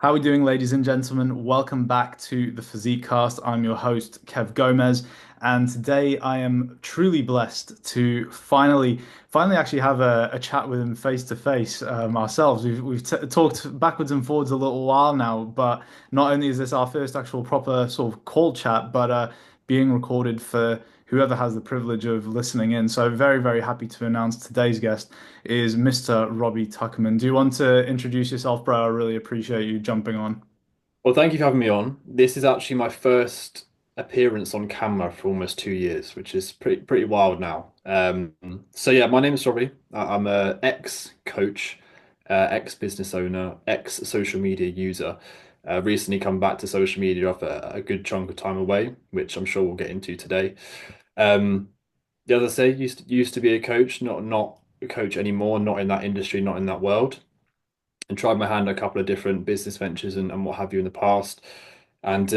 How are we doing, ladies and gentlemen? Welcome back to the Physique Cast. I'm your host, Kev Gomez, and today I am truly blessed to finally actually have a chat with him face to face ourselves. We've talked backwards and forwards a little while now, but not only is this our first actual proper sort of call chat, but being recorded for whoever has the privilege of listening in. So very, very happy to announce today's guest is Mr. Robbie Tuckerman. Do you want to introduce yourself, bro? I really appreciate you jumping on. Well, thank you for having me on. This is actually my first appearance on camera for almost 2 years, which is pretty wild now. So yeah, my name is Robbie. I'm a ex-coach, ex-business owner, ex-social media user. Recently come back to social media after a good chunk of time away, which I'm sure we'll get into today. Um, as I say, used to be a coach, not a coach anymore, not in that industry, not in that world, and tried my hand at a couple of different business ventures and what have you in the past. And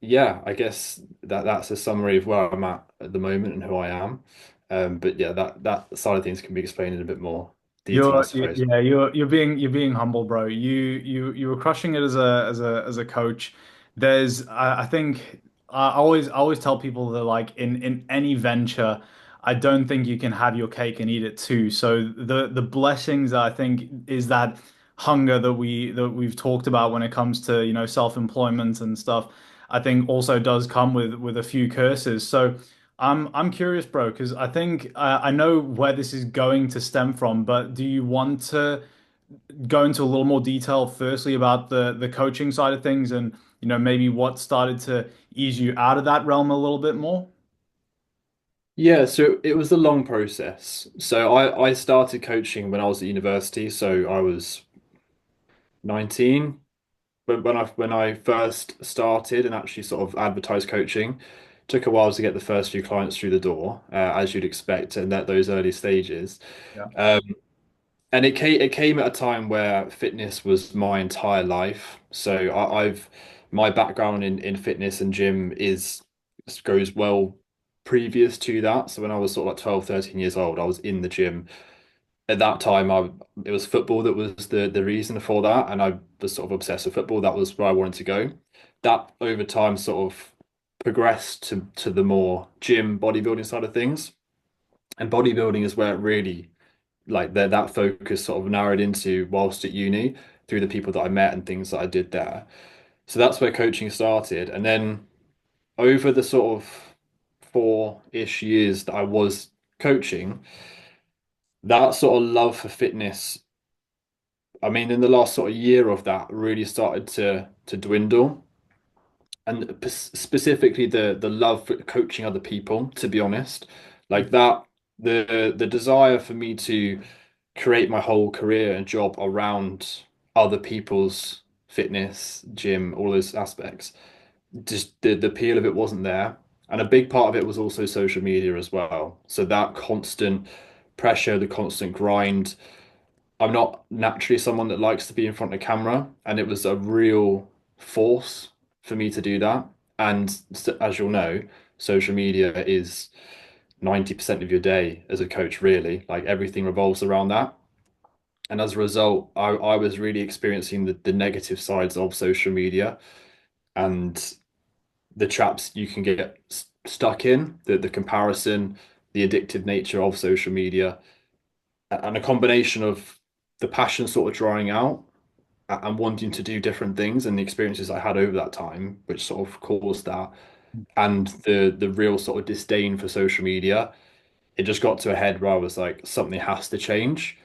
yeah, I guess that's a summary of where I'm at the moment and who I am. But yeah, that side of things can be explained in a bit more detail, I suppose. Yeah, you're being humble, bro. You were crushing it as a coach. I think I always tell people that like in any venture, I don't think you can have your cake and eat it too. So the blessings I think is that hunger that we've talked about when it comes to, self-employment and stuff, I think also does come with a few curses. So I'm curious, bro, because I think I know where this is going to stem from, but do you want to go into a little more detail firstly about the coaching side of things and maybe what started to ease you out of that realm a little bit more? Yeah, so it was a long process. So I started coaching when I was at university. So I was 19 when I first started and actually sort of advertised coaching. Took a while to get the first few clients through the door, as you'd expect, and at those early stages. Yeah. Um, and it came at a time where fitness was my entire life. So I've my background in fitness and gym is goes well previous to that. So when I was sort of like 12, 13 years old, I was in the gym. At that time, it was football that was the reason for that, and I was sort of obsessed with football. That was where I wanted to go. That over time sort of progressed to the more gym bodybuilding side of things. And bodybuilding is where it really like that focus sort of narrowed into whilst at uni through the people that I met and things that I did there. So that's where coaching started. And then over the sort of 4-ish years that I was coaching, that sort of love for fitness, I mean, in the last sort of year of that really started to dwindle. And specifically the love for coaching other people, to be honest, like that, the desire for me to create my whole career and job around other people's fitness, gym, all those aspects. Just the appeal of it wasn't there. And a big part of it was also social media as well. So that constant pressure, the constant grind. I'm not naturally someone that likes to be in front of camera, and it was a real force for me to do that. And as you'll know, social media is 90% of your day as a coach, really. Like everything revolves around that. And as a result, I was really experiencing the negative sides of social media and the traps you can get stuck in, the comparison, the addictive nature of social media, and a combination of the passion sort of drying out and wanting to do different things and the experiences I had over that time, which sort of caused that, and the real sort of disdain for social media. It just got to a head where I was like, something has to change.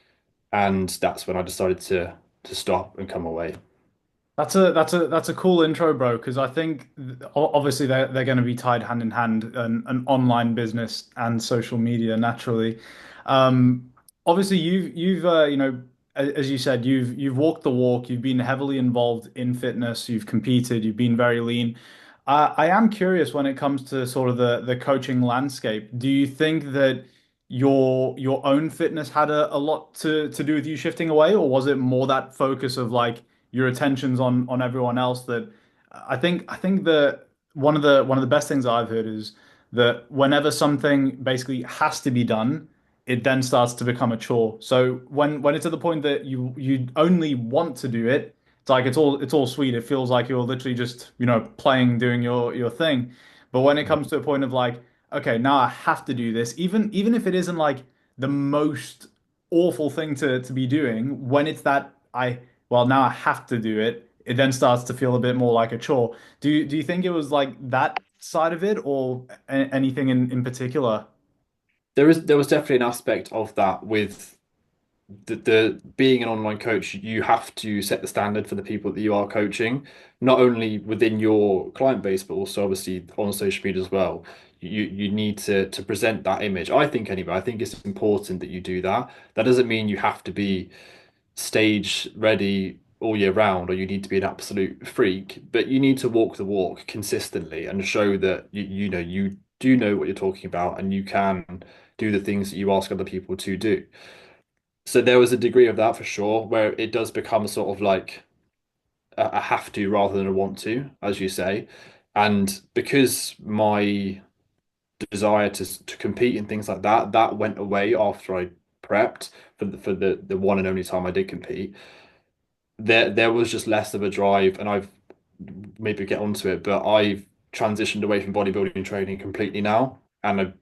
And that's when I decided to stop and come away. That's a cool intro, bro, because I think obviously they're going to be tied hand in hand, an online business and social media naturally. Um, Obviously you've as you said, you've walked the walk, you've been heavily involved in fitness, you've competed, you've been very lean. I am curious when it comes to sort of the coaching landscape. Do you think that your own fitness had a lot to do with you shifting away, or was it more that focus of like your attention's on everyone else? That I think that one of the best things I've heard is that whenever something basically has to be done, it then starts to become a chore. So when it's at the point that you only want to do it, It's like it's all sweet. It feels like you're literally just, playing, doing your thing. But when it comes to a point of like, okay, now I have to do this, even if it isn't like the most awful thing to be doing, when it's that well, now I have to do it, it then starts to feel a bit more like a chore. Do you think it was like that side of it, or anything in particular? There was definitely an aspect of that with the being an online coach, you have to set the standard for the people that you are coaching, not only within your client base, but also obviously on social media as well. You need to present that image. I think anyway, I think it's important that you do that. That doesn't mean you have to be stage ready all year round, or you need to be an absolute freak, but you need to walk the walk consistently and show that you do know what you're talking about and you can do the things that you ask other people to do. So there was a degree of that for sure, where it does become sort of like a have to rather than a want to, as you say. And because my desire to compete and things like that, that went away after I prepped for the one and only time I did compete. There was just less of a drive, and I've maybe get onto it, but I've transitioned away from bodybuilding training completely now, and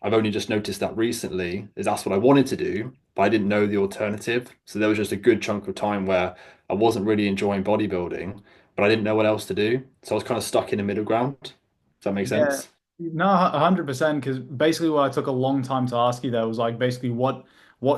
I've only just noticed that recently is that's what I wanted to do, but I didn't know the alternative. So there was just a good chunk of time where I wasn't really enjoying bodybuilding, but I didn't know what else to do. So I was kind of stuck in the middle ground. Does that make Yeah, sense? no, 100%. Because basically, what I took a long time to ask you there was like basically what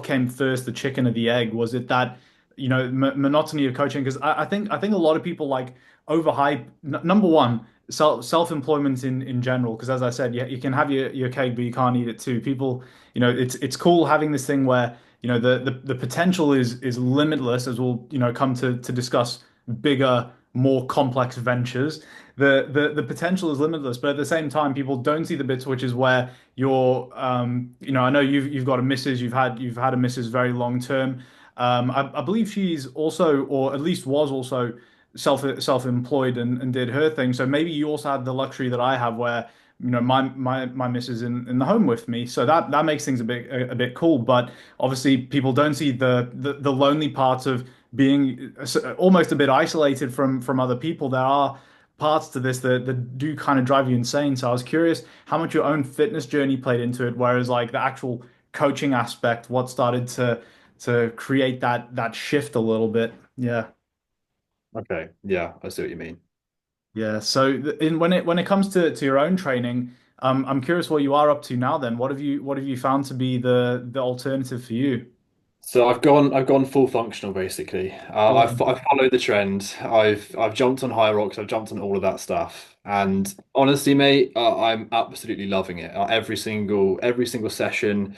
came first, the chicken or the egg? Was it that m monotony of coaching? Because I think a lot of people like overhype number one, self-employment in general. Because as I said, you can have your cake, but you can't eat it too. People, it's cool having this thing where the potential is limitless, as we'll come to discuss bigger, more complex ventures. The potential is limitless, but at the same time, people don't see the bits, which is where you're, I know you've got a missus, you've had a missus very long term. I believe she's also, or at least was also self-employed and did her thing. So maybe you also had the luxury that I have, where my missus in the home with me. So that makes things a bit cool. But obviously, people don't see the lonely parts of being almost a bit isolated from other people. There are parts to this that do kind of drive you insane. So I was curious how much your own fitness journey played into it, whereas like the actual coaching aspect, what started to create that shift a little bit. Yeah. Okay. Yeah, I see what you mean. Yeah. So when it comes to your own training, I'm curious what you are up to now then. What have you found to be the alternative for you? So I've gone full functional basically. I've followed the trend. I've jumped on high rocks. I've jumped on all of that stuff. And honestly, mate, I'm absolutely loving it. Every single session,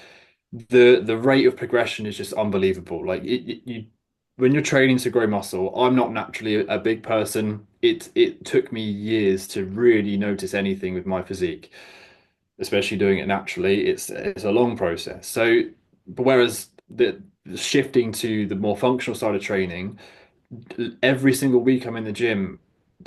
the rate of progression is just unbelievable. Like you when you're training to grow muscle, I'm not naturally a big person. It took me years to really notice anything with my physique, especially doing it naturally. It's a long process. So, but whereas the shifting to the more functional side of training, every single week I'm in the gym,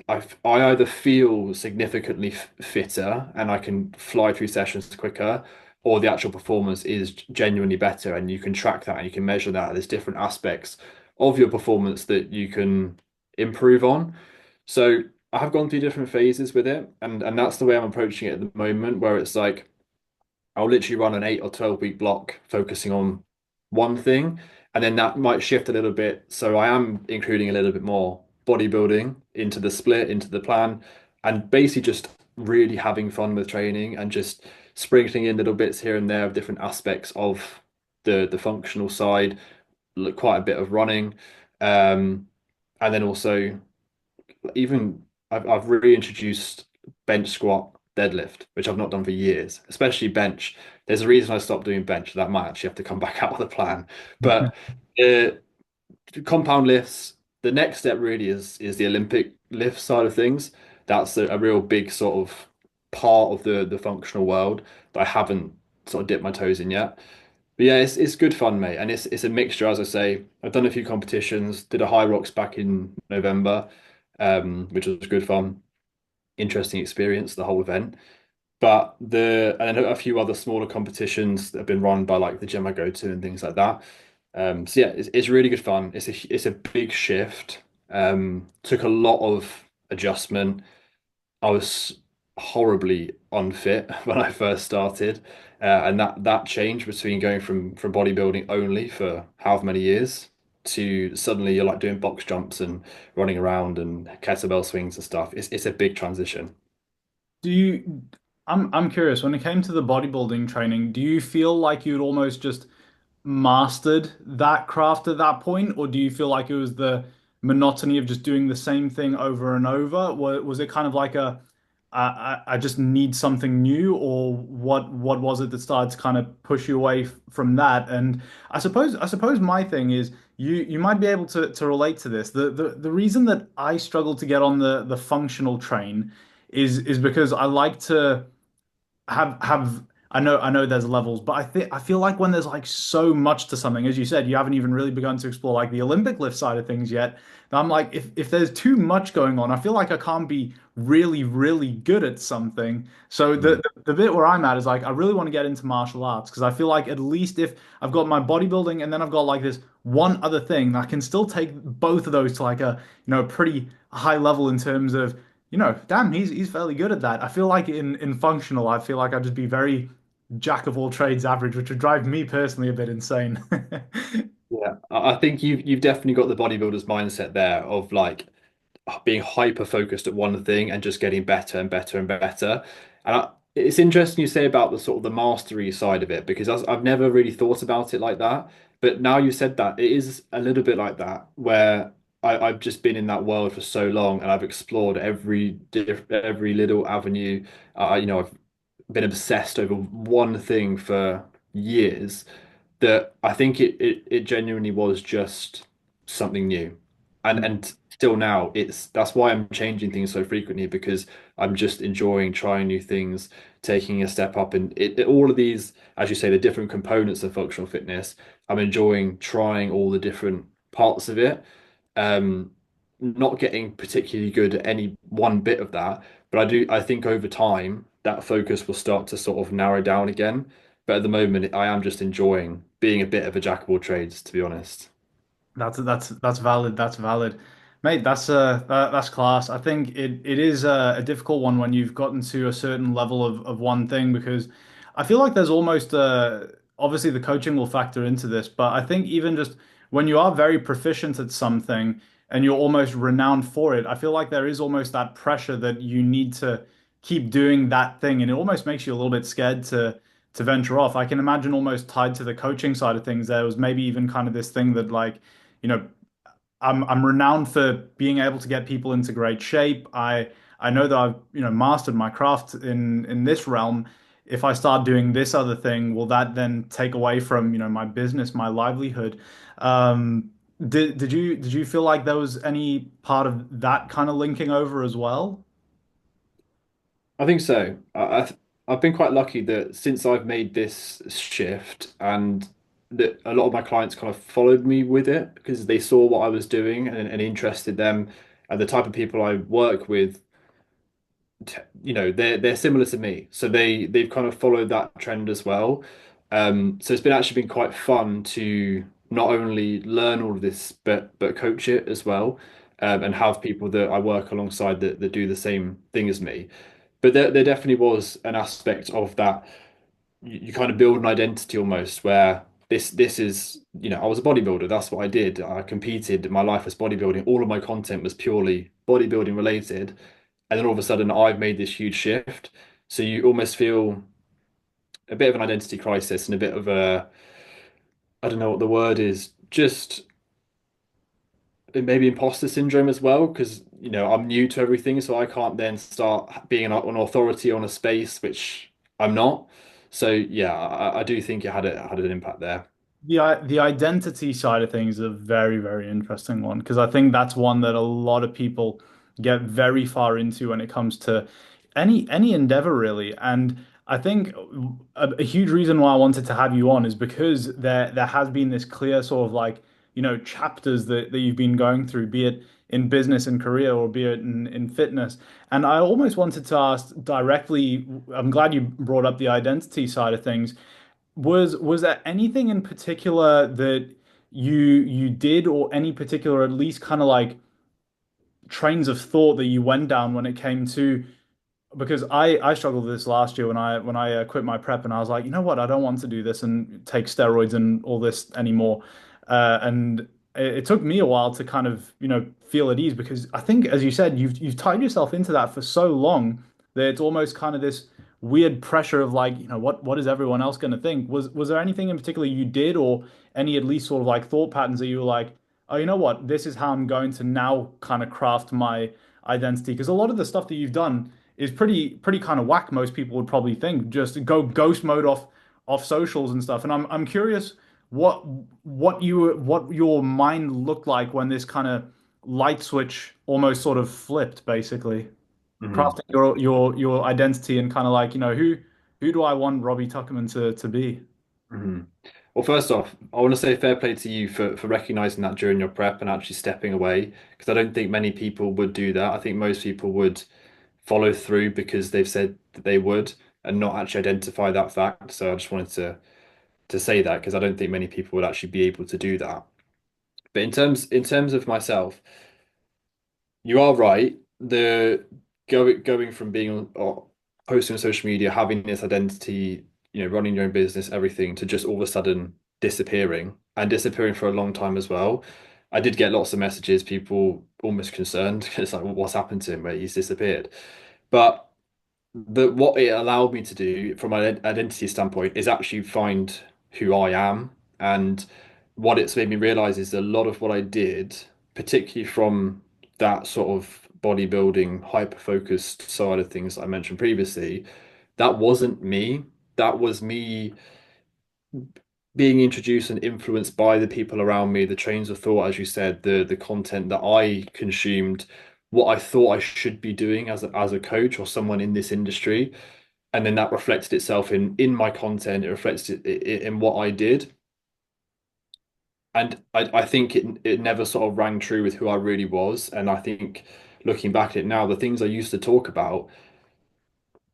I either feel significantly fitter and I can fly through sessions quicker, or the actual performance is genuinely better, and you can track that and you can measure that. There's different aspects of your performance that you can improve on. So I have gone through different phases with it, and that's the way I'm approaching it at the moment, where it's like I'll literally run an 8 or 12 week block focusing on one thing, and then that might shift a little bit. So I am including a little bit more bodybuilding into the split, into the plan, and basically just really having fun with training and just sprinkling in little bits here and there of different aspects of the functional side, quite a bit of running, um, and then also even I've reintroduced bench squat deadlift, which I've not done for years, especially bench. There's a reason I stopped doing bench. That might actually have to come back out of the plan. But uh, compound lifts, the next step really is the Olympic lift side of things. That's a real big sort of part of the functional world that I haven't sort of dipped my toes in yet. But yeah, it's good fun, mate, and it's a mixture. As I say, I've done a few competitions. Did a high rocks back in November, which was good fun, interesting experience, the whole event. But and then a few other smaller competitions that have been run by like the gym I go to and things like that. So yeah, it's really good fun. It's a big shift, Took a lot of adjustment. I was horribly unfit when I first started, and that change between going from bodybuilding only for however many years to suddenly you're like doing box jumps and running around and kettlebell swings and stuff. It's a big transition. Do you, I'm curious, when it came to the bodybuilding training, do you feel like you'd almost just mastered that craft at that point, or do you feel like it was the monotony of just doing the same thing over and over? Was it kind of like I just need something new, or what was it that started to kind of push you away from that? And I suppose my thing is you might be able to relate to this. The reason that I struggle to get on the functional train is because I like to have I know there's levels, but I feel like when there's like so much to something, as you said, you haven't even really begun to explore like the Olympic lift side of things yet. And I'm like, if there's too much going on, I feel like I can't be really, really good at something. So Mm. the bit where I'm at is like I really want to get into martial arts because I feel like at least if I've got my bodybuilding and then I've got like this one other thing, I can still take both of those to like a pretty high level in terms of damn, he's fairly good at that. I feel like in functional, I feel like I'd just be very jack of all trades average, which would drive me personally a bit insane. Yeah, I think you've definitely got the bodybuilder's mindset there of like being hyper focused at one thing and just getting better and better and better. And it's interesting you say about the sort of the mastery side of it because I've never really thought about it like that. But now you said that, it is a little bit like that where I've just been in that world for so long and I've explored every little avenue. I've been obsessed over one thing for years that I think it genuinely was just something new. And still now that's why I'm changing things so frequently because I'm just enjoying trying new things, taking a step up and all of these, as you say, the different components of functional fitness, I'm enjoying trying all the different parts of it. Um, Not getting particularly good at any one bit of that, but I think over time that focus will start to sort of narrow down again. But at the moment, I am just enjoying being a bit of a jack of all trades, to be honest. That's valid. That's valid, mate. That's class. I think it is a difficult one when you've gotten to a certain level of one thing because I feel like there's almost obviously the coaching will factor into this, but I think even just when you are very proficient at something and you're almost renowned for it, I feel like there is almost that pressure that you need to keep doing that thing, and it almost makes you a little bit scared to venture off. I can imagine almost tied to the coaching side of things, there was maybe even kind of this thing that like you know, I'm renowned for being able to get people into great shape. I know that I've, mastered my craft in this realm. If I start doing this other thing, will that then take away from, my business, my livelihood? Um, did you feel like there was any part of that kind of linking over as well? I think so. I've been quite lucky that since I've made this shift and that a lot of my clients kind of followed me with it because they saw what I was doing and interested them and the type of people I work with they're similar to me, so they've kind of followed that trend as well. So it's been actually been quite fun to not only learn all of this but coach it as well, and have people that I work alongside that do the same thing as me. But there definitely was an aspect of that. You kind of build an identity almost where this is, I was a bodybuilder. That's what I did. I competed. My life was bodybuilding. All of my content was purely bodybuilding related. And then all of a sudden, I've made this huge shift. So you almost feel a bit of an identity crisis and a bit of I don't know what the word is, just maybe imposter syndrome as well, because I'm new to everything, so I can't then start being an authority on a space which I'm not. So yeah, I do think it had an impact there. The identity side of things is a very, very interesting one because I think that's one that a lot of people get very far into when it comes to any endeavor really. And I think a huge reason why I wanted to have you on is because there has been this clear sort of like, chapters that you've been going through, be it in business and career or be it in fitness. And I almost wanted to ask directly, I'm glad you brought up the identity side of things. Was there anything in particular that you did or any particular at least kind of like trains of thought that you went down when it came to because I struggled with this last year when I quit my prep and I was like, you know what, I don't want to do this and take steroids and all this anymore. And it took me a while to kind of, feel at ease because I think, as you said, you've tied yourself into that for so long that it's almost kind of this weird pressure of like, what is everyone else going to think? Was there anything in particular you did or any at least sort of like thought patterns that you were like, oh, you know what, this is how I'm going to now kind of craft my identity? Because a lot of the stuff that you've done is pretty kind of whack. Most people would probably think just go ghost mode off socials and stuff. And I'm curious what what your mind looked like when this kind of light switch almost sort of flipped, basically Mhm. crafting your identity and kind of like who do I want Robbie Tuckerman to be? Mhm. Well, first off, I want to say fair play to you for recognizing that during your prep and actually stepping away, because I don't think many people would do that. I think most people would follow through because they've said that they would and not actually identify that fact. So I just wanted to say that because I don't think many people would actually be able to do that. But in terms of myself, you are right. The going from being on or posting on social media, having this identity, running your own business, everything, to just all of a sudden disappearing and disappearing for a long time as well. I did get lots of messages, people almost concerned. It's like, well, what's happened to him? Where he's disappeared. But what it allowed me to do from an identity standpoint is actually find who I am. And what it's made me realize is a lot of what I did, particularly from that sort of bodybuilding, hyper focused side of things I mentioned previously, that wasn't me. That was me being introduced and influenced by the people around me, the trains of thought, as you said, the content that I consumed, what I thought I should be doing as a coach or someone in this industry, and then that reflected itself in my content. It reflected it in what I did, and I think it never sort of rang true with who I really was. And I think looking back at it now, the things I used to talk about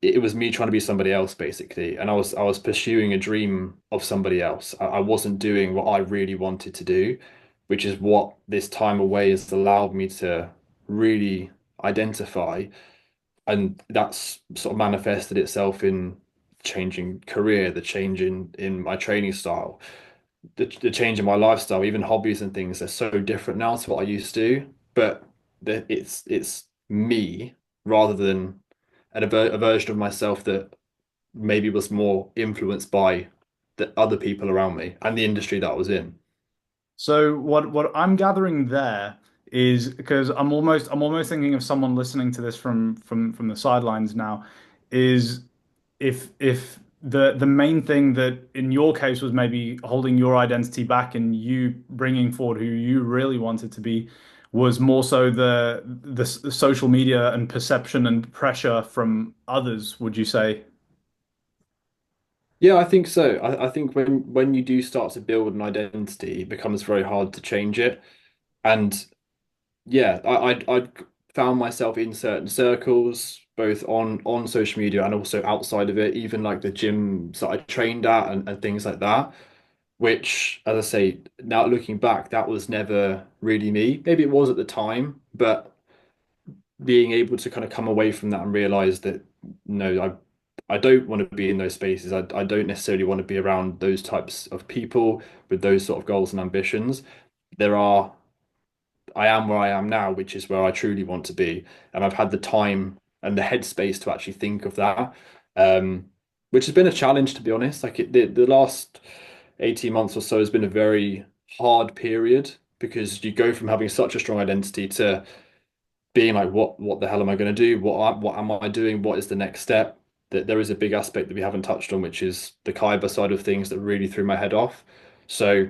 it was me trying to be somebody else basically, and I was pursuing a dream of somebody else. I wasn't doing what I really wanted to do, which is what this time away has allowed me to really identify, and that's sort of manifested itself in changing career, the change in my training style, the change in my lifestyle, even hobbies and things are so different now to what I used to do, but it's me rather than a version of myself that maybe was more influenced by the other people around me and the industry that I was in. So what I'm gathering there is because I'm almost thinking of someone listening to this from the sidelines now, is if the main thing that in your case was maybe holding your identity back and you bringing forward who you really wanted to be was more so the social media and perception and pressure from others, would you say? Yeah, I think so. I think when you do start to build an identity, it becomes very hard to change it. And yeah, I found myself in certain circles, both on social media and also outside of it, even like the gyms that I trained at and things like that. Which, as I say, now looking back, that was never really me. Maybe it was at the time, but being able to kind of come away from that and realize that no, I don't want to be in those spaces. I don't necessarily want to be around those types of people with those sort of goals and ambitions. There are I am where I am now, which is where I truly want to be. And I've had the time and the headspace to actually think of that. Which has been a challenge, to be honest. Like the last 18 months or so has been a very hard period because you go from having such a strong identity to being like, what the hell am I going to do? What am I doing? What is the next step? That there is a big aspect that we haven't touched on, which is the Kyber side of things that really threw my head off. So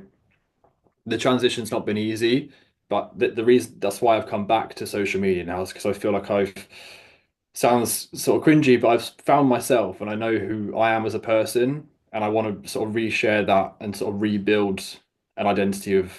the transition's not been easy, but the reason that's why I've come back to social media now is because I feel like I've sounds sort of cringy, but I've found myself and I know who I am as a person, and I want to sort of reshare that and sort of rebuild an identity of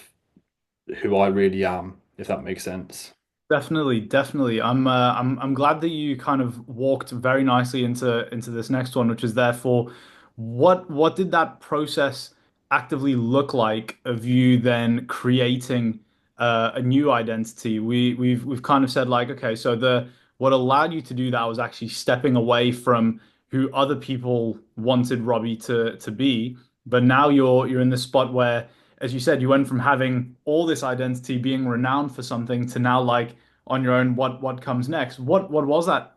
who I really am, if that makes sense. Definitely, definitely. I'm glad that you kind of walked very nicely into this next one, which is therefore what did that process actively look like of you then creating a new identity. We've kind of said like, okay, so the what allowed you to do that was actually stepping away from who other people wanted Robbie to be. But now you're in this spot where, as you said, you went from having all this identity, being renowned for something, to now like on your own, what comes next? What was that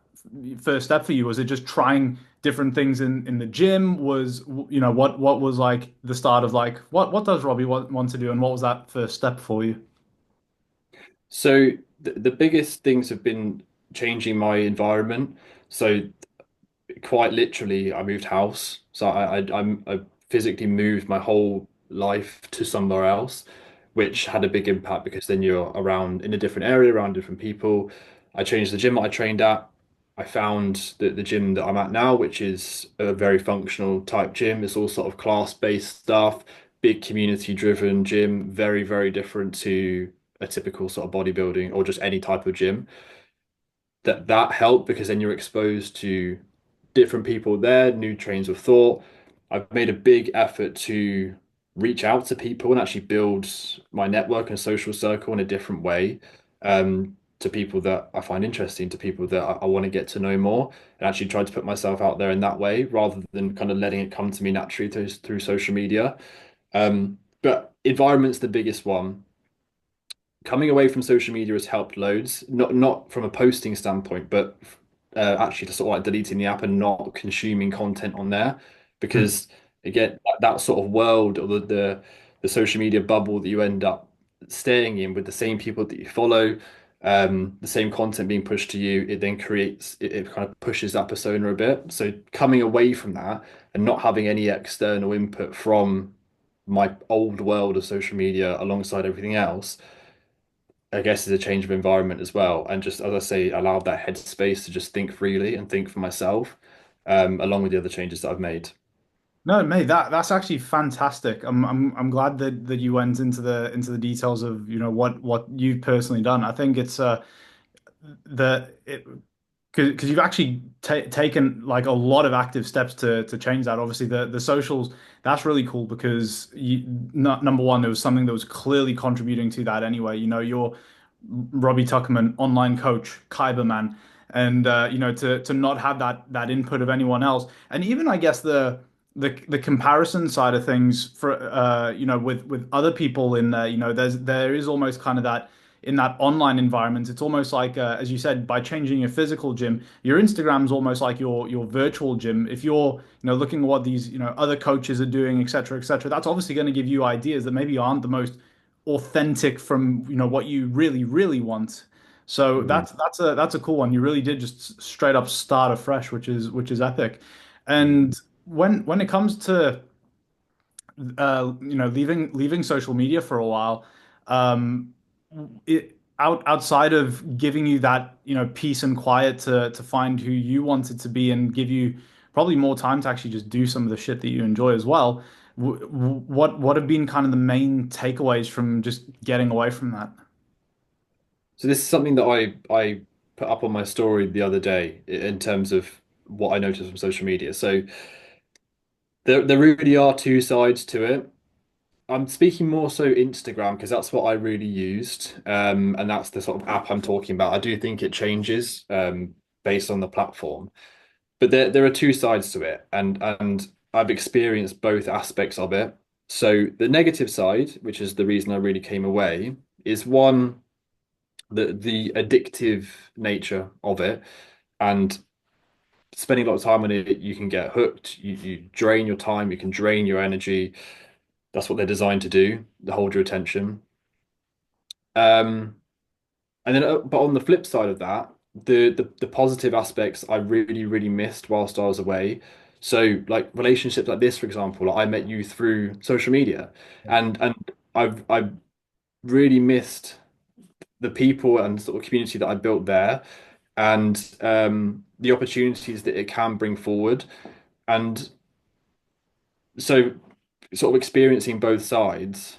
first step for you? Was it just trying different things in the gym? Was what was like the start of like what does Robbie want to do, and what was that first step for you? So the biggest things have been changing my environment. So quite literally, I moved house. So I physically moved my whole life to somewhere else, which had a big impact because then you're around in a different area, around different people. I changed the gym that I trained at. I found the gym that I'm at now, which is a very functional type gym. It's all sort of class-based stuff, big community-driven gym, very, very different to a typical sort of bodybuilding or just any type of gym. That helped because then you're exposed to different people there, new trains of thought. I've made a big effort to reach out to people and actually build my network and social circle in a different way, to people that I find interesting, to people that I want to get to know more, and actually try to put myself out there in that way rather than kind of letting it come to me naturally through social media. But environment's the biggest one. Coming away from social media has helped loads. Not from a posting standpoint, but actually just sort of like deleting the app and not consuming content on there, because again, that sort of world or the social media bubble that you end up staying in with the same people that you follow, the same content being pushed to you, it then creates it kind of pushes that persona a bit. So coming away from that and not having any external input from my old world of social media alongside everything else, I guess is a change of environment as well. And just as I say, allowed that headspace to just think freely and think for myself, along with the other changes that I've made. No, mate, that's actually fantastic. I'm glad that you went into the details of what you've personally done. I think it's the it because you've actually ta taken like a lot of active steps to change that. Obviously, the socials, that's really cool because number one, there was something that was clearly contributing to that anyway. You're Robbie Tuckerman, online coach, Kyberman, and to not have that input of anyone else, and even I guess the comparison side of things for with other people in there, there is almost kind of that in that online environment. It's almost like as you said, by changing your physical gym, your Instagram's almost like your virtual gym. If you're looking at what these other coaches are doing, et cetera, that's obviously going to give you ideas that maybe aren't the most authentic from what you really want. So Mhm. that's a cool one. You really did just straight up start afresh, which is epic. Mhm. And when it comes to leaving social media for a while, um, outside of giving you that peace and quiet to find who you wanted to be and give you probably more time to actually just do some of the shit that you enjoy as well. What have been kind of the main takeaways from just getting away from that? So this is something that I put up on my story the other day in terms of what I noticed from social media. So there really are two sides to it. I'm speaking more so Instagram because that's what I really used, and that's the sort of app I'm talking about. I do think it changes based on the platform, but there are two sides to it, and I've experienced both aspects of it. So the negative side, which is the reason I really came away, is one, the addictive nature of it, and spending a lot of time on it, you can get hooked. You drain your time, you can drain your energy. That's what they're designed to do, to hold your attention. Um, and then, but on the flip side of that, the positive aspects I really missed whilst I was away. So, like relationships like this, for example, like I met you through social media, and I've really missed the people and sort of community that I built there, and the opportunities that it can bring forward. And so, sort of experiencing both sides,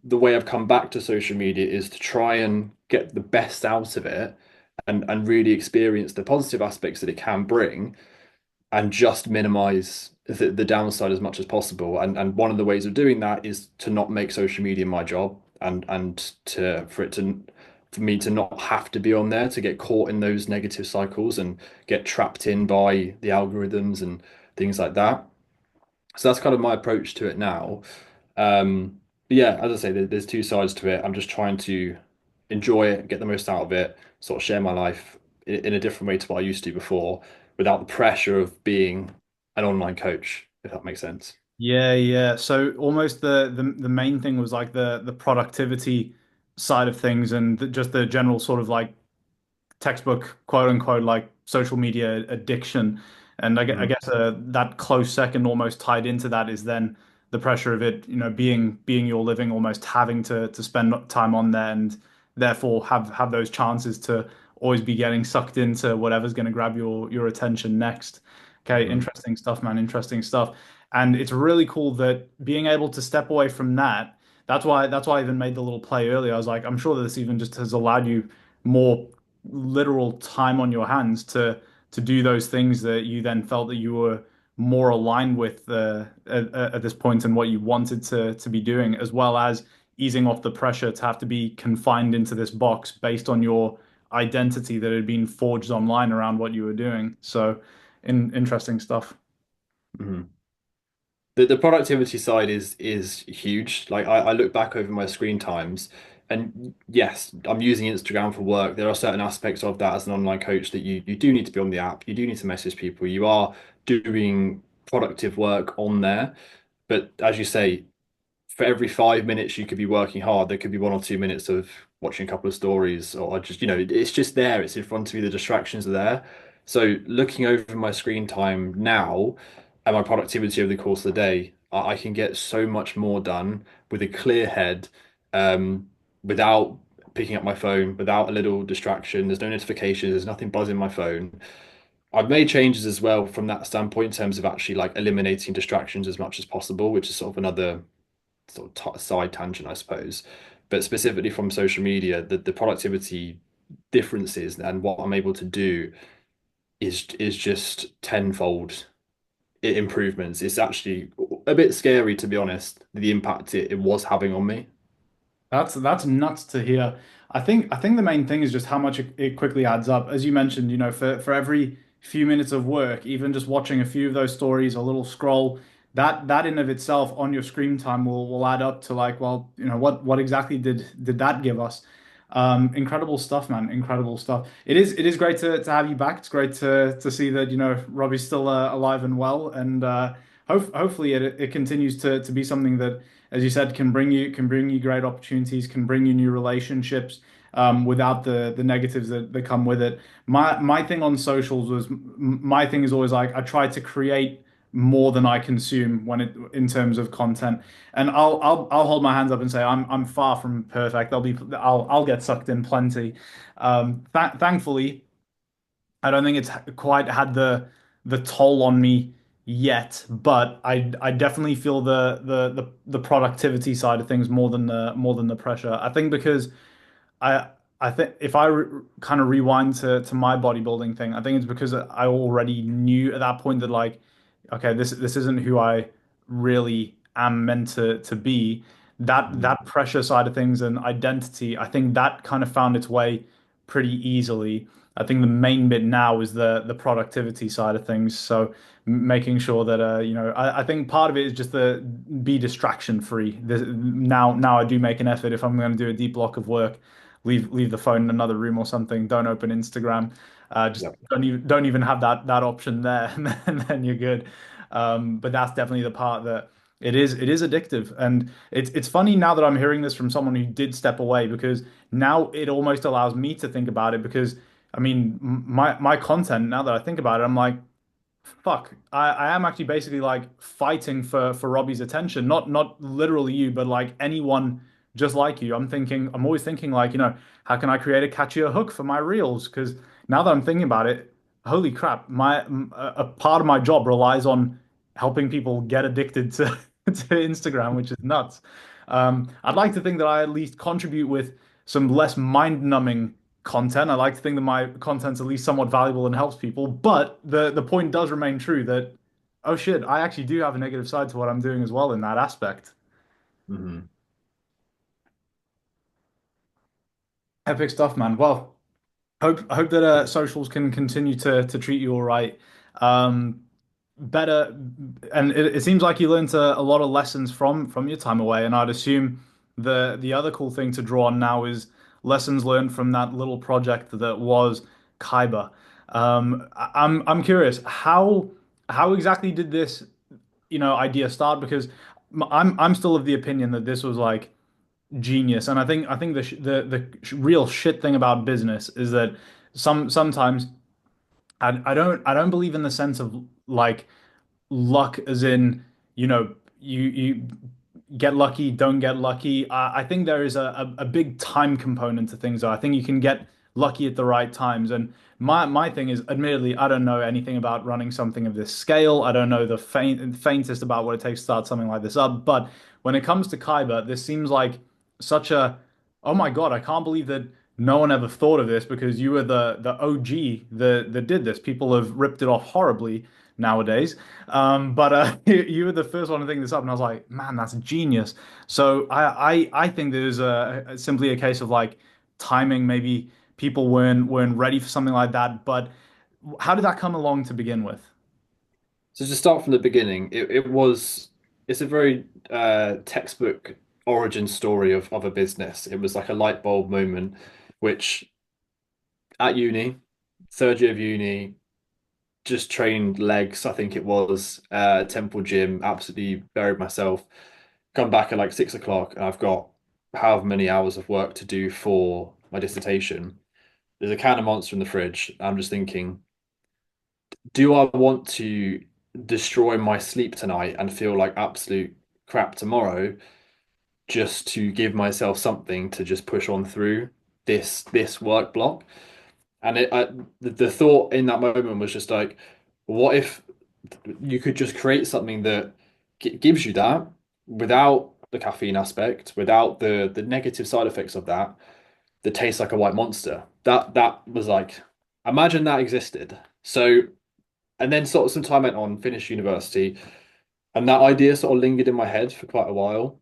the way I've come back to social media is to try and get the best out of it and really experience the positive aspects that it can bring and just minimize the downside as much as possible. And one of the ways of doing that is to not make social media my job and to for it to for me to not have to be on there to get caught in those negative cycles and get trapped in by the algorithms and things like that. So that's kind of my approach to it now. But yeah, as I say, there's two sides to it. I'm just trying to enjoy it, get the most out of it, sort of share my life in a different way to what I used to before, without the pressure of being an online coach, if that makes sense. Yeah, yeah. So almost the main thing was like the productivity side of things and just the general sort of like textbook quote unquote like social media addiction. And I Mhm. guess that close second almost tied into that is then the pressure of it, being your living, almost having to spend time on there and therefore have those chances to always be getting sucked into whatever's going to grab your attention next. Okay, Mhm. interesting stuff, man. Interesting stuff. And it's really cool that being able to step away from that. That's why I even made the little play earlier. I was like, I'm sure that this even just has allowed you more literal time on your hands to do those things that you then felt that you were more aligned with at this point and what you wanted to be doing, as well as easing off the pressure to have to be confined into this box based on your identity that had been forged online around what you were doing. So, interesting stuff. Mhm. The productivity side is huge. Like I look back over my screen times, and yes, I'm using Instagram for work. There are certain aspects of that as an online coach that you do need to be on the app. You do need to message people. You are doing productive work on there. But as you say, for every 5 minutes you could be working hard, there could be 1 or 2 minutes of watching a couple of stories or just, it's just there. It's in front of you. The distractions are there. So looking over my screen time now and my productivity over the course of the day, I can get so much more done with a clear head, without picking up my phone, without a little distraction. There's no notifications, there's nothing buzzing my phone. I've made changes as well from that standpoint in terms of actually like eliminating distractions as much as possible, which is sort of another side tangent, I suppose. But specifically from social media, the productivity differences and what I'm able to do is just tenfold improvements. It's actually a bit scary, to be honest, the impact it was having on me. That's nuts to hear. I think the main thing is just how much it quickly adds up. As you mentioned, for every few minutes of work, even just watching a few of those stories, a little scroll, that in of itself on your screen time will add up to like, well, what exactly did that give us? Incredible stuff, man. Incredible stuff. It is great to have you back. It's great to see that, Robbie's still alive and well, and hopefully it continues to be something that, as you said, can bring you great opportunities, can bring you new relationships, without the negatives that come with it. My thing on socials was my thing is always like I try to create more than I consume when it in terms of content. And I'll hold my hands up and say I'm far from perfect. I'll get sucked in plenty. Thankfully, I don't think it's quite had the toll on me yet, but I definitely feel the productivity side of things more than the pressure. I think because I I think if I kind of rewind to my bodybuilding thing, I think it's because I already knew at that point that like, okay, this isn't who I really am meant to be. That Mhm. pressure side of things and identity, I think that kind of found its way pretty easily. I think the main bit now is the productivity side of things. So making sure that I think part of it is just the be distraction free. Now I do make an effort if I'm going to do a deep block of work, leave the phone in another room or something. Don't open Instagram. Just Yeah. don't even have that option there, and then you're good. But that's definitely the part that it is addictive, and it's funny now that I'm hearing this from someone who did step away because now it almost allows me to think about it because I mean my content now that I think about it, I'm like fuck, I am actually basically like fighting for Robbie's attention. Not literally you, but like anyone just like you. I'm always thinking like, how can I create a catchier hook for my reels? Because now that I'm thinking about it, holy crap, a part of my job relies on helping people get addicted to to Instagram, which is nuts. I'd like to think that I at least contribute with some less mind-numbing content. I like to think that my content's at least somewhat valuable and helps people, but the point does remain true that oh shit, I actually do have a negative side to what I'm doing as well in that aspect. Mhm. Epic stuff, man. Well, hope that socials can continue to treat you all right. Um, better, and it seems like you learned a lot of lessons from your time away. And I'd assume the other cool thing to draw on now is lessons learned from that little project that was Kyber. I'm curious how exactly did this idea start? Because I'm still of the opinion that this was like genius. And I think the real shit thing about business is that sometimes I don't believe in the sense of like luck as in you get lucky, don't get lucky. I think there is a big time component to things though. I think you can get lucky at the right times. And my thing is, admittedly, I don't know anything about running something of this scale. I don't know the faintest about what it takes to start something like this up. But when it comes to Kyber, this seems like such a, oh my God, I can't believe that no one ever thought of this because you were the OG that did this. People have ripped it off horribly nowadays. But you were the first one to think this up, and I was like, man, that's genius. So I think there's simply a case of like timing. Maybe people weren't ready for something like that. But how did that come along to begin with? So to start from the beginning, it's a very textbook origin story of a business. It was like a light bulb moment, which at uni, third year of uni, just trained legs, I think it was, Temple Gym, absolutely buried myself. Come back at like 6 o'clock, and I've got however many hours of work to do for my dissertation. There's a can of Monster in the fridge. I'm just thinking, do I want to destroy my sleep tonight and feel like absolute crap tomorrow just to give myself something to just push on through this work block? And the thought in that moment was just like, what if you could just create something that gives you that without the caffeine aspect, without the negative side effects of that, that tastes like a white monster. That was like, imagine that existed. So, and then sort of some time went on, finished university, and that idea sort of lingered in my head for quite a while.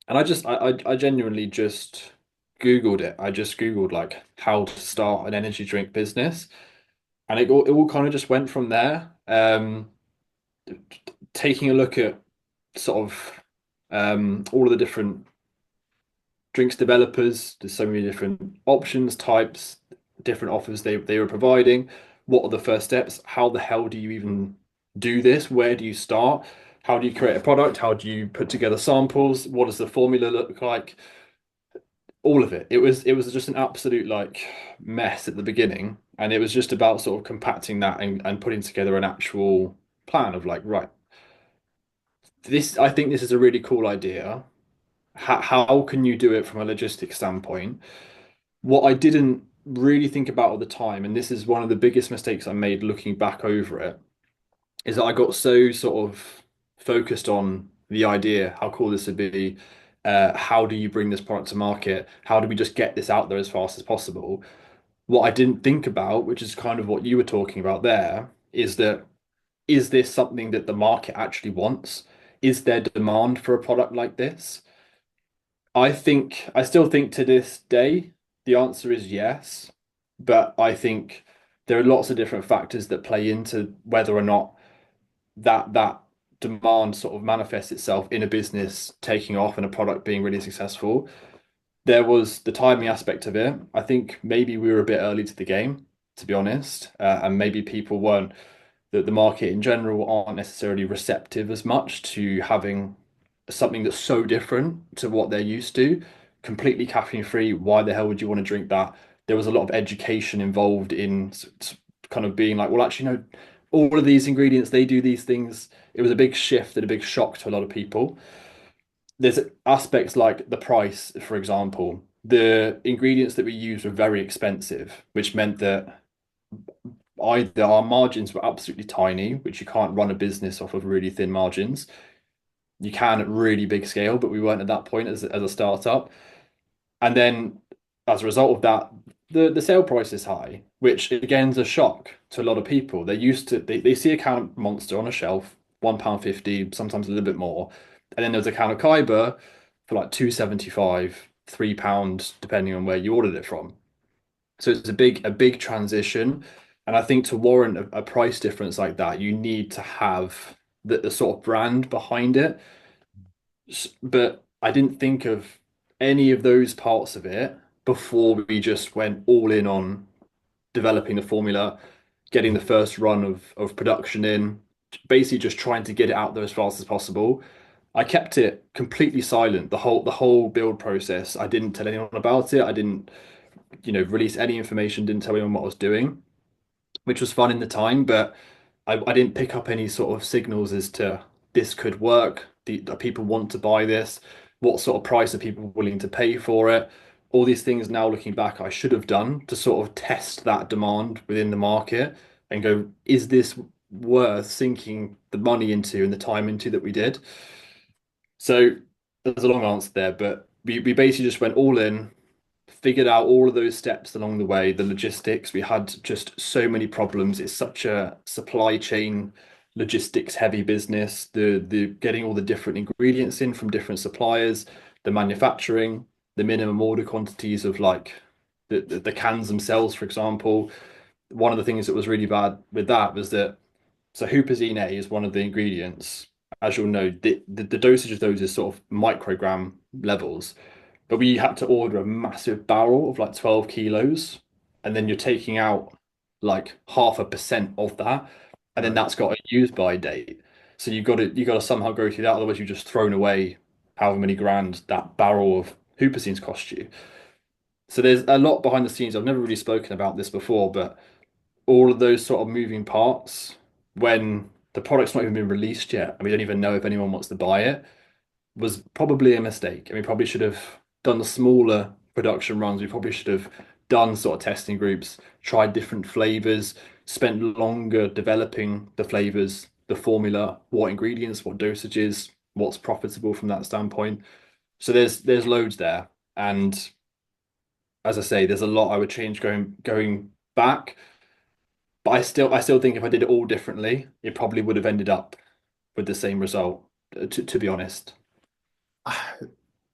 And I genuinely just Googled it. I just Googled like how to start an energy drink business, and it all kind of just went from there. Taking a look at sort of all of the different drinks developers. There's so many different options, types, different offers they were providing. What are the first steps? How the hell do you even do this? Where do you start? How do you create a product? How do you put together samples? What does the formula look like? All of it. It was just an absolute like mess at the beginning. And it was just about sort of compacting that and putting together an actual plan of like, right, this I think this is a really cool idea. How can you do it from a logistic standpoint? What I didn't really think about at the time, and this is one of the biggest mistakes I made looking back over it, is that I got so sort of focused on the idea, how cool this would be, how do you bring this product to market? How do we just get this out there as fast as possible? What I didn't think about, which is kind of what you were talking about there, is that is this something that the market actually wants? Is there demand for a product like this? I still think to this day, the answer is yes. But I think there are lots of different factors that play into whether or not that demand sort of manifests itself in a business taking off and a product being really successful. There was the timing aspect of it. I think maybe we were a bit early to the game, to be honest, and maybe people weren't that the market in general aren't necessarily receptive as much to having something that's so different to what they're used to, completely caffeine free. Why the hell would you want to drink that? There was a lot of education involved in kind of being like, well, actually, no, all of these ingredients, they do these things. It was a big shift and a big shock to a lot of people. There's aspects like the price, for example. The ingredients that we used were very expensive, which meant that either our margins were absolutely tiny, which you can't run a business off of really thin margins. You can at really big scale, but we weren't at that point as a startup. And then as a result of that, the sale price is high, which again is a shock to a lot of people. They're used to they see a can of Monster on a shelf, £1.50, sometimes a little bit more. And then there's a can of Kyber for like 2.75, £3 depending on where you ordered it from. So it's a big transition. And I think to warrant a price difference like that, you need to have the sort of brand behind it. But I didn't think of any of those parts of it before we just went all in on developing the formula, getting the first run of production in, basically just trying to get it out there as fast as possible. I kept it completely silent the whole build process. I didn't tell anyone about it. I didn't, release any information, didn't tell anyone what I was doing, which was fun in the time, but I didn't pick up any sort of signals as to this could work. Do people want to buy this? What sort of price are people willing to pay for it? All these things now looking back, I should have done to sort of test that demand within the market and go, is this worth sinking the money into and the time into that we did? So there's a long answer there, but we basically just went all in, figured out all of those steps along the way, the logistics. We had just so many problems. It's such a supply chain logistics heavy business. The getting all the different ingredients in from different suppliers, the manufacturing, the minimum order quantities of like the cans themselves, for example. One of the things that was really bad with that was that so huperzine A is one of the ingredients. As you'll know, the dosage of those is sort of microgram levels. But we had to order a massive barrel of like 12 kilos, and then you're taking out like 0.5% of that, and then Right. that's got a use by date. So you got to somehow go through that, otherwise you've just thrown away however many grand that barrel of huperzines cost you. So there's a lot behind the scenes. I've never really spoken about this before, but all of those sort of moving parts when the product's not even been released yet, and we don't even know if anyone wants to buy it was probably a mistake. And we probably should have done the smaller production runs. We probably should have done sort of testing groups, tried different flavors, spent longer developing the flavors, the formula, what ingredients, what dosages, what's profitable from that standpoint. So there's loads there. And as I say, there's a lot I would change going back. But I still think if I did it all differently, it probably would have ended up with the same result, to be honest.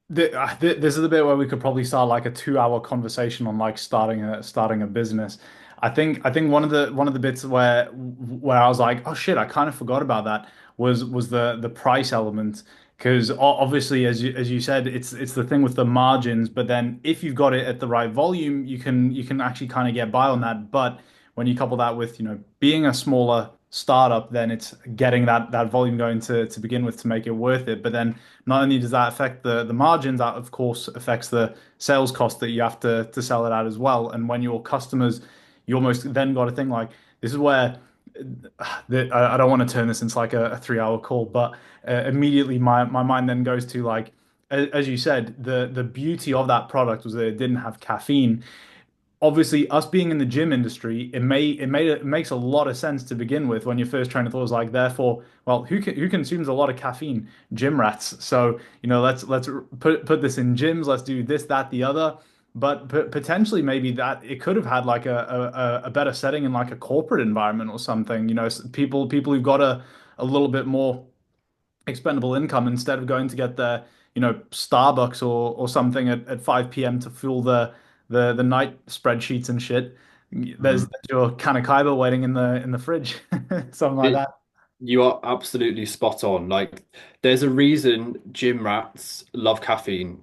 This is the bit where we could probably start like a 2 hour conversation on like starting a business. I think one of the bits where I was like, oh shit, I kind of forgot about that was the price element because obviously as you said it's the thing with the margins, but then if you've got it at the right volume, you can actually kind of get by on that. But when you couple that with being a smaller startup, then it's getting that volume going to begin with to make it worth it. But then not only does that affect the margins, that of course affects the sales cost that you have to sell it at as well. And when your customers, you almost then got to think like this is where I don't want to turn this into like a 3 hour call, but immediately my mind then goes to like as you said, the beauty of that product was that it didn't have caffeine. Obviously us being in the gym industry, it makes a lot of sense to begin with when your first train of thought is like, therefore, well, who consumes a lot of caffeine? Gym rats. So, let's put this in gyms, let's do this, that, the other. But potentially maybe that it could have had like a better setting in like a corporate environment or something, people who've got a little bit more expendable income instead of going to get their, Starbucks or something at 5 p.m. to fuel the night spreadsheets and shit. There's your Kanakaiba waiting in the fridge, something like It, that. you are absolutely spot on. Like, there's a reason gym rats love caffeine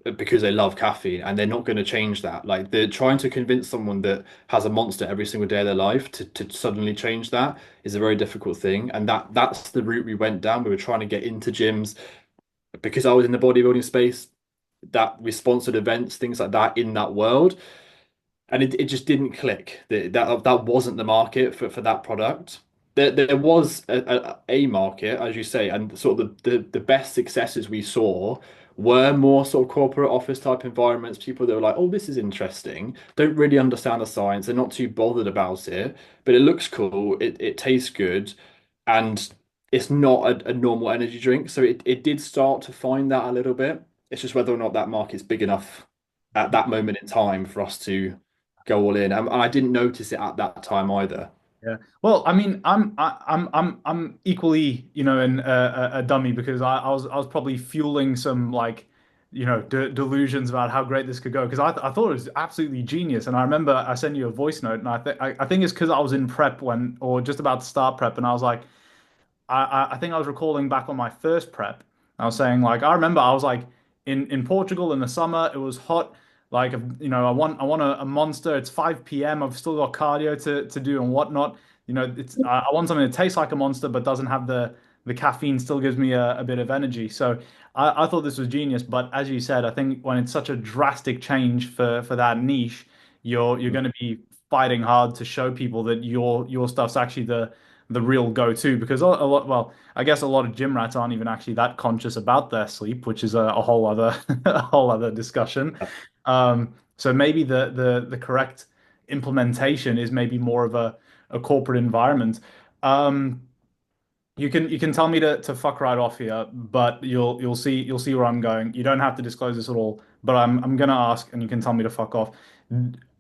because they love caffeine, and they're not going to change that. Like, they're trying to convince someone that has a monster every single day of their life to suddenly change that is a very difficult thing. And that's the route we went down. We were trying to get into gyms because I was in the bodybuilding space. That we sponsored events, things like that in that world, and it just didn't click. That wasn't the market for that product. There was a market, as you say, and sort of the best successes we saw were more sort of corporate office type environments. People that were like, "Oh, this is interesting." Don't really understand the science. They're not too bothered about it, but it looks cool. It tastes good, and it's not a normal energy drink. So it did start to find that a little bit. It's just whether or not that market's big enough at that moment in time for us to go all in. And I didn't notice it at that time either. Yeah. Well, I mean, I'm equally, a dummy because I was probably fueling some like delusions about how great this could go because I thought it was absolutely genius. And I remember I sent you a voice note, and I think it's because I was in prep when or just about to start prep, and I was like. I think I was recalling back on my first prep. I was saying like I remember I was like in Portugal in the summer. It was hot. Like I want a monster. It's 5 p.m. I've still got cardio to do and whatnot. It's I want something that tastes like a monster but doesn't have the caffeine. Still gives me a bit of energy. So I thought this was genius. But as you said, I think when it's such a drastic change for that niche, you're going to be fighting hard to show people that your stuff's actually the real go-to because a lot, well, I guess a lot of gym rats aren't even actually that conscious about their sleep, which is a whole other a whole other discussion. So maybe the correct implementation is maybe more of a corporate environment. Um, you can tell me to fuck right off here, but you'll see where I'm going. You don't have to disclose this at all, but I'm gonna ask, and you can tell me to fuck off.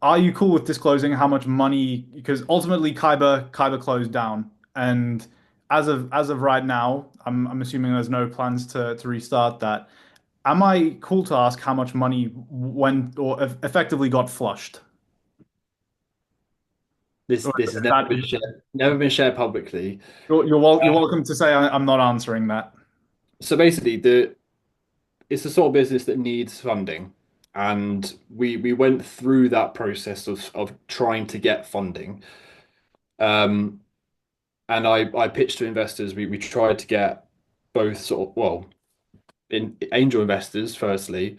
Are you cool with disclosing how much money? Because ultimately, Kyber closed down, and as of right now, I'm assuming there's no plans to restart that. Am I cool to ask how much money went or effectively got flushed? This Or this has if that is, never been shared publicly. you're welcome to say I'm not answering that. So basically, it's the sort of business that needs funding, and we went through that process of trying to get funding. Um, and I pitched to investors. We tried to get both sort of in angel investors firstly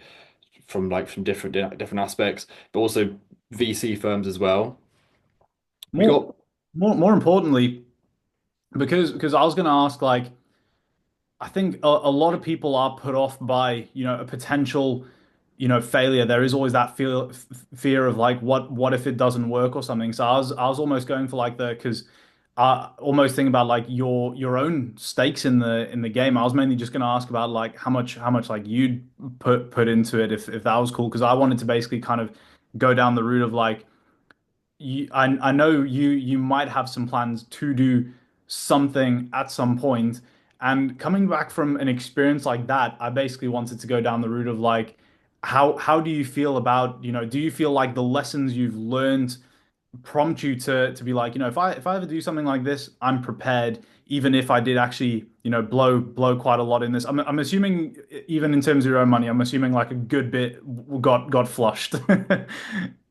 from different aspects, but also VC firms as well. We More got more importantly, because I was going to ask like I think a lot of people are put off by, a potential, failure. There is always that fear of like, what if it doesn't work or something. So I was almost going for like because I almost think about like your own stakes in the game. I was mainly just going to ask about like how much like you'd put into it if that was cool. Because I wanted to basically kind of go down the route of like I know you might have some plans to do something at some point, and coming back from an experience like that, I basically wanted to go down the route of like, how do you feel about, do you feel like the lessons you've learned prompt you to be like, if I ever do something like this, I'm prepared, even if I did actually, blow quite a lot in this. I'm assuming even in terms of your own money, I'm assuming like a good bit got flushed.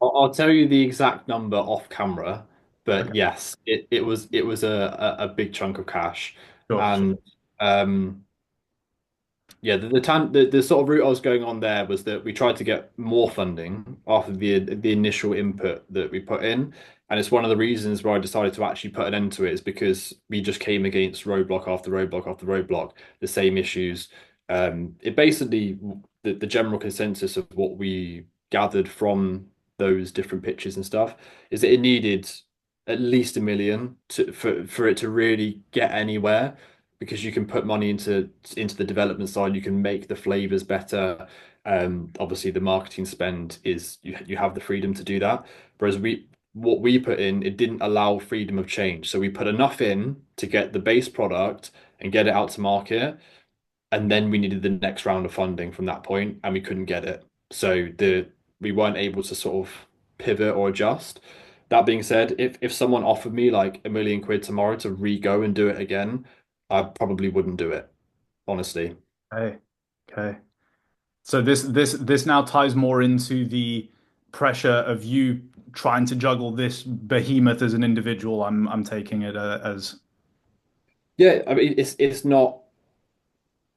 I'll tell you the exact number off camera, but Okay, yes, it was a big chunk of cash, sure, sure. and um, yeah, the sort of route I was going on there was that we tried to get more funding after the initial input that we put in, and it's one of the reasons why I decided to actually put an end to it is because we just came against roadblock after roadblock after roadblock, the same issues. It basically the general consensus of what we gathered from those different pitches and stuff is that it needed at least 1 million for it to really get anywhere because you can put money into the development side, you can make the flavors better. Obviously, the marketing spend is you have the freedom to do that. Whereas what we put in, it didn't allow freedom of change. So we put enough in to get the base product and get it out to market, and then we needed the next round of funding from that point, and we couldn't get it. So we weren't able to sort of pivot or adjust. That being said, if someone offered me like 1 million quid tomorrow to re-go and do it again, I probably wouldn't do it, honestly. Okay. Okay. So this now ties more into the pressure of you trying to juggle this behemoth as an individual. I'm taking it as Yeah, I mean it's not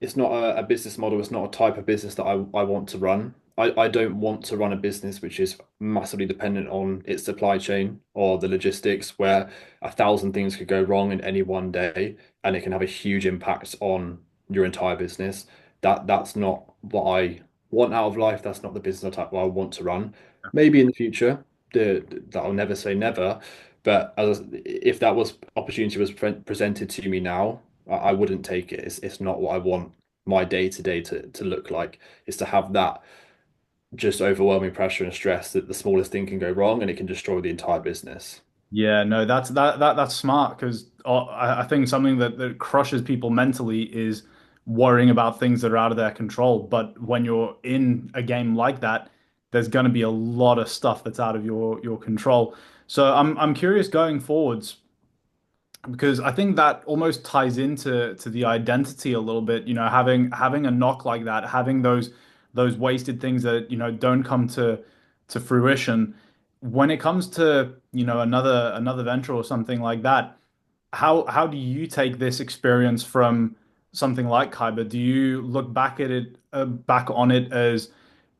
a business model. It's not a type of business that I want to run. I don't want to run a business which is massively dependent on its supply chain or the logistics, where 1,000 things could go wrong in any one day, and it can have a huge impact on your entire business. That's not what I want out of life. That's not the business type I want to run. Maybe in the future, that I'll never say never. But if that was opportunity was presented to me now, I wouldn't take it. It's not what I want my day to day to look like. Is to have that just overwhelming pressure and stress that the smallest thing can go wrong and it can destroy the entire business. yeah, no, that's smart because I think something that crushes people mentally is worrying about things that are out of their control. But when you're in a game like that, there's going to be a lot of stuff that's out of your control. So I'm curious going forwards because I think that almost ties into the identity a little bit, having a knock like that, having those wasted things that, don't come to fruition. When it comes to, another venture or something like that, how do you take this experience from something like Kyber? Do you look back on it as,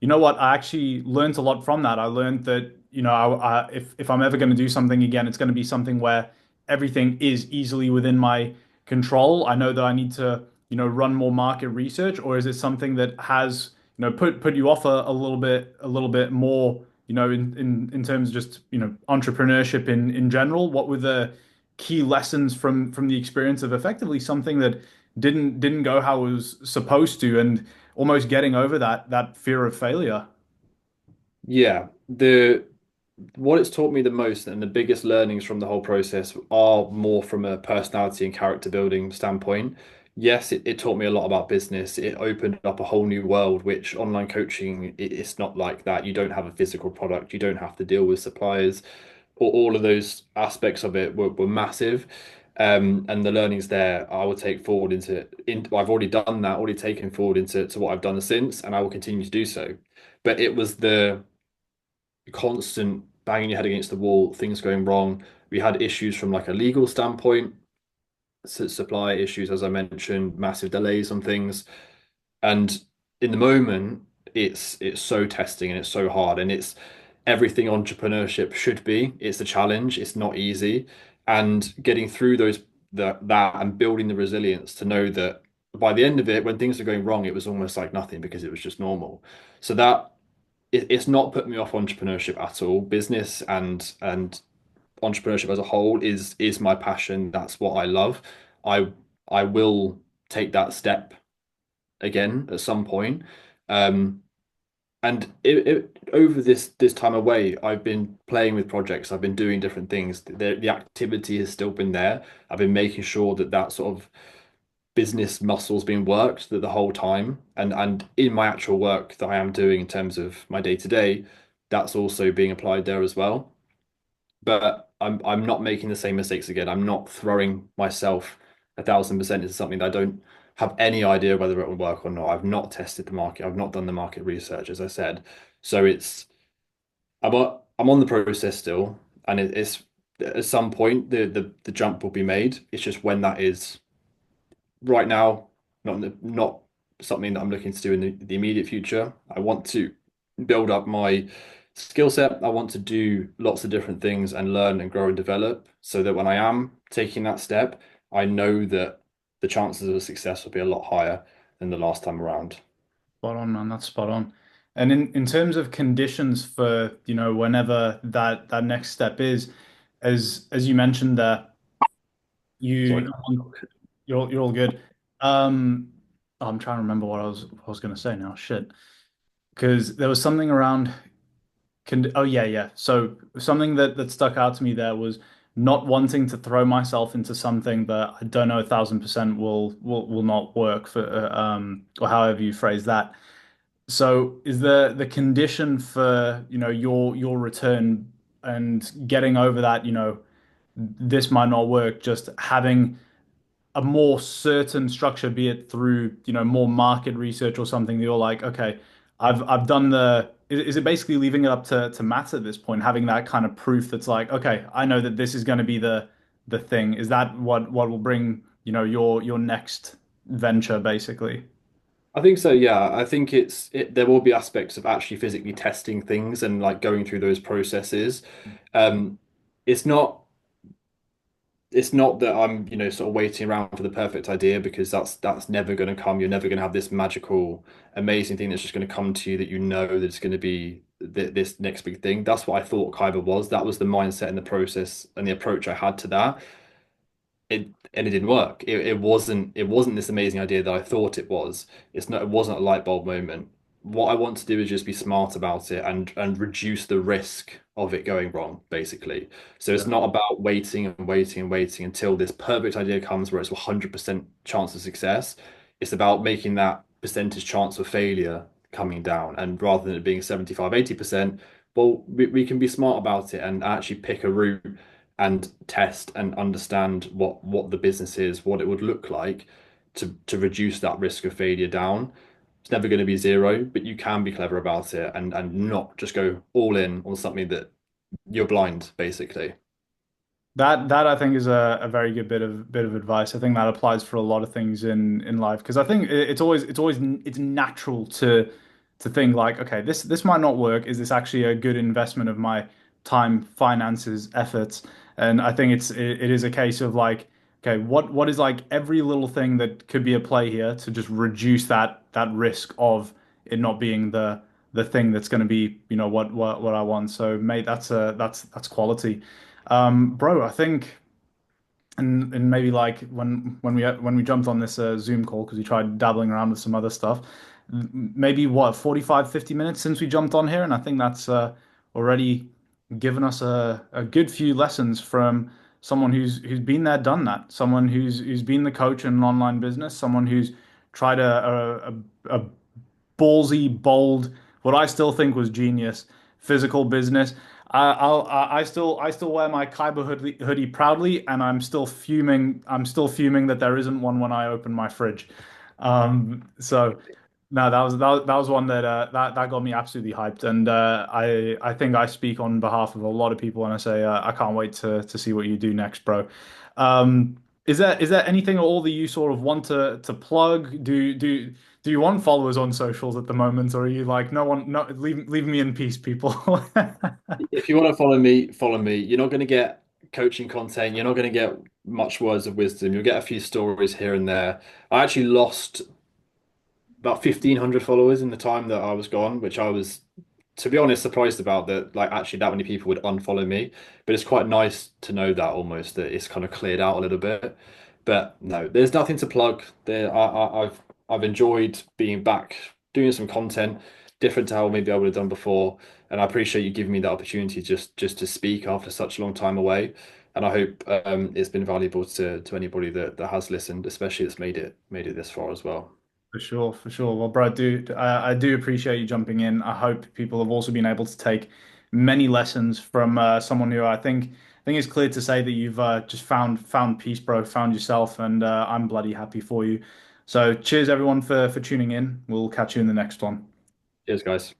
you know what, I actually learned a lot from that. I learned that, if I'm ever going to do something again, it's going to be something where everything is easily within my control. I know that I need to, run more market research, or is it something that has, put you off a little bit more, in terms of just, entrepreneurship in general? What were the key lessons from the experience of effectively something that didn't go how it was supposed to, and almost getting over that fear of failure? Yeah, the what it's taught me the most and the biggest learnings from the whole process are more from a personality and character building standpoint. Yes, it taught me a lot about business. It opened up a whole new world, which online coaching, it's not like that. You don't have a physical product. You don't have to deal with suppliers. All of those aspects of it were massive. And the learnings there I will take forward I've already done that, already taken forward into what I've done since, and I will continue to do so. But it was the constant banging your head against the wall, things going wrong. We had issues from like a legal standpoint, supply issues, as I mentioned, massive delays on things. And in the moment, it's so testing and it's so hard and it's everything entrepreneurship should be. It's a challenge. It's not easy. And getting through that and building the resilience to know that by the end of it, when things are going wrong, it was almost like nothing because it was just normal. So that it's not put me off entrepreneurship at all. Business and entrepreneurship as a whole is my passion. That's what I love. I I will take that step again at some point. Um, and over this time away, I've been playing with projects. I've been doing different things. The activity has still been there. I've been making sure that sort of business muscle's been worked the whole time. And in my actual work that I am doing in terms of my day to day, that's also being applied there as well. But I'm not making the same mistakes again. I'm not throwing myself 1,000% into something that I don't have any idea whether it will work or not. I've not tested the market. I've not done the market research, as I said. So I'm on the process still, and it's at some point the jump will be made. It's just when that is. Right now, not something that I'm looking to do in the immediate future. I want to build up my skill set. I want to do lots of different things and learn and grow and develop so that when I am taking that step, I know that the chances of success will be a lot higher than the last time around. Spot on, man. That's spot on. And in terms of conditions for, whenever that next step is, as you mentioned there, Sorry. you you're all good. Um, I'm trying to remember what I was going to say now. Shit, because there was something around. Oh yeah, yeah. So something that stuck out to me there was not wanting to throw myself into something that I don't know 1,000% will not work for, or however you phrase that. So is the condition for, your return and getting over that, this might not work, just having a more certain structure, be it through, more market research or something that you're like, okay, I've done is it basically leaving it up to maths at this point, having that kind of proof that's like, okay, I know that this is going to be the thing. Is that what will bring, your next venture basically? I think so, yeah. I think there will be aspects of actually physically testing things and like going through those processes. Um, it's not it's not that I'm, sort of waiting around for the perfect idea because that's never going to come. You're never going to have this magical, amazing thing that's just going to come to you that you know that it's going to be this next big thing. That's what I thought Kyber was. That was the mindset and the process and the approach I had to that. It didn't work. It wasn't this amazing idea that I thought it was. It wasn't a light bulb moment. What I want to do is just be smart about it and reduce the risk of it going wrong, basically. So it's not about waiting and waiting and waiting until this perfect idea comes where it's 100% chance of success. It's about making that percentage chance of failure coming down. And rather than it being 75, 80%, well, we can be smart about it and actually pick a route and test and understand what the business is, what it would look like to reduce that risk of failure down. It's never going to be zero, but you can be clever about it and not just go all in on something that you're blind, basically. That I think is a very good bit of advice. I think that applies for a lot of things in life because I think it's natural to think like, okay, this might not work. Is this actually a good investment of my time, finances, efforts? And I think it is a case of like, okay, what is like every little thing that could be a play here to just reduce that risk of it not being the thing that's going to be, what I want. So, mate, that's quality. Bro, I think, and maybe like when we jumped on this Zoom call because we tried dabbling around with some other stuff, maybe what 45, 50 minutes since we jumped on here, and I think that's already given us a good few lessons from someone who's been there, done that, someone who's been the coach in an online business, someone who's tried a ballsy, bold, what I still think was genius physical business. I still wear my Kaiba hoodie proudly, and I'm still fuming. I'm still fuming that there isn't one when I open my fridge. So no, that was one that got me absolutely hyped, and I think I speak on behalf of a lot of people when I say I can't wait to see what you do next, bro. Is there anything at all that you sort of want to plug? Do you want followers on socials at the moment, or are you like, no one, no, leave me in peace, people? If you want to follow me, follow me. You're not going to get coaching content. You're not going to get much words of wisdom. You'll get a few stories here and there. I actually lost about 1,500 followers in the time that I was gone, which I was, to be honest, surprised about that. Like, actually, that many people would unfollow me. But it's quite nice to know that almost that it's kind of cleared out a little bit. But no, there's nothing to plug. I've enjoyed being back, doing some content, different to how maybe I would have done before. And I appreciate you giving me the opportunity just to speak after such a long time away. And I hope it's been valuable to anybody that has listened, especially that's made it this far as well. For sure, for sure. Well, bro, I do appreciate you jumping in. I hope people have also been able to take many lessons from someone who I think it's clear to say that you've just found peace, bro, found yourself, and I'm bloody happy for you. So, cheers everyone for tuning in. We'll catch you in the next one. Cheers, guys.